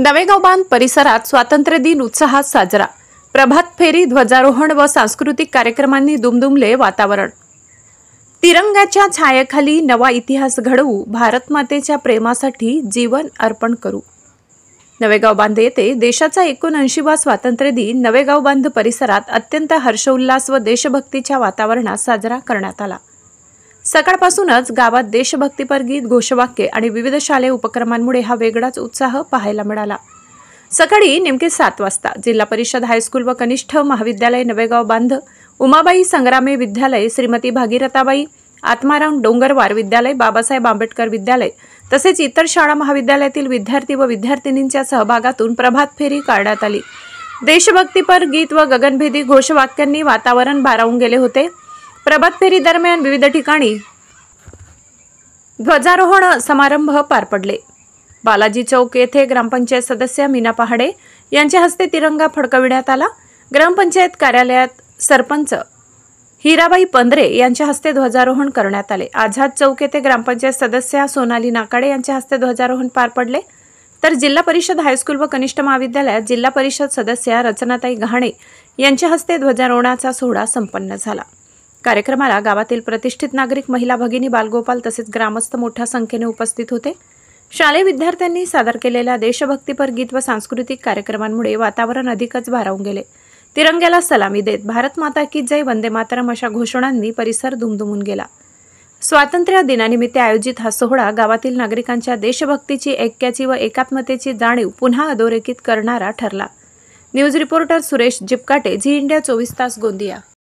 नवेगाव बांध परिसरात स्वातंत्र्य दिन उत्साहात साजरा। प्रभात फेरी, ध्वजारोहण व सांस्कृतिक कार्यक्रमांनी दुमदुमले वातावरण। तिरंग्याच्या छायेखाली नवा इतिहास घडवू, भारत मातेच्या प्रेमासाठी जीवन अर्पण करू। नवेगाव बांध येथे देशाचा 79वा स्वातंत्र्य दिन नवेगाव बांध परिसरात अत्यंत हर्षोल्लास व देशभक्तीच्या वातावरणात साजरा करण्यात आला। सकाळपासूनच गावात देशभक्तीपर गीत, घोषवाक्ये आणि विविध शालेय उपक्रमांमुळे हा वेगळाच उत्साह पाहायला मिळाला। सकाळी नेमके 7 वाजता जिल्हा परिषद हायस्कूल व कनिष्ठ महाविद्यालय नवेगाव बांध, उमाबाई संग्रामे विद्यालय, श्रीमती भागीरथाबाई आत्माराम डोंगरवार विद्यालय, बाबासाहेब आंबेडकर विद्यालय तसेच इतर शाळा महाविद्यालयातील विद्यार्थी व विद्यार्थिनींच्या सहभागातून प्रभात फेरी काढण्यात आली। देशभक्तीपर गीत व गगनभेदी घोषवाक्यांनी वातावरण भारावून गेले होते। प्रभात फेरी दरम्यान विविध ठिकाणी ध्वजारोहण समारंभ पार पडले। बालाजी चौक येथे ग्रामपंचायत सदस्य मीना पहाडे यांच्या हस्ते तिरंगा फडकविण्यात आला। ग्रामपंचायत कार्यालयात सरपंच हिराबाई पंधरे यांच्या हस्ते ध्वजारोहण करण्यात आले। आझाद चौक येथे ग्रामपंचायत सदस्य सोनाली नाकाडे यांच्या हस्ते ध्वजारोहण पार पडले। तर जिल्हा परिषद हायस्कूल व कनिष्ठ महाविद्यालयात जिल्हा परिषद सदस्य रचनाताई गहाणे यांच्या हस्ते ध्वजारोहणाचा सोहळा संपन्न झाला। कार्यक्रमाला गावातील प्रतिष्ठित नागरिक, महिला भगिनी, बालगोपाल तसेच ग्रामस्थ मोठ्या संख्येने उपस्थित होते। शालेय विद्यार्थ्यांनी सादर केलेल्या देशभक्तीपर गीत व सांस्कृतिक कार्यक्रमांमुळे वातावरण अधिकच भारावून गेले। तिरंग्याला सलामी देत भारत माता की जय, वंदे मातरम अशा घोषणांनी परिसर दुमदुमून गेला। स्वातंत्र्य दिनानिमित्त आयोजित हा सोहळा गावातील नागरिकांच्या देशभक्तीची, ऐक्याची व एकात्मतेची जाणीव पुन्हा अधोरेखित करणारा ठरला। News reporter Suresh Jipkate, Zee India 24 तास, गोंदिया।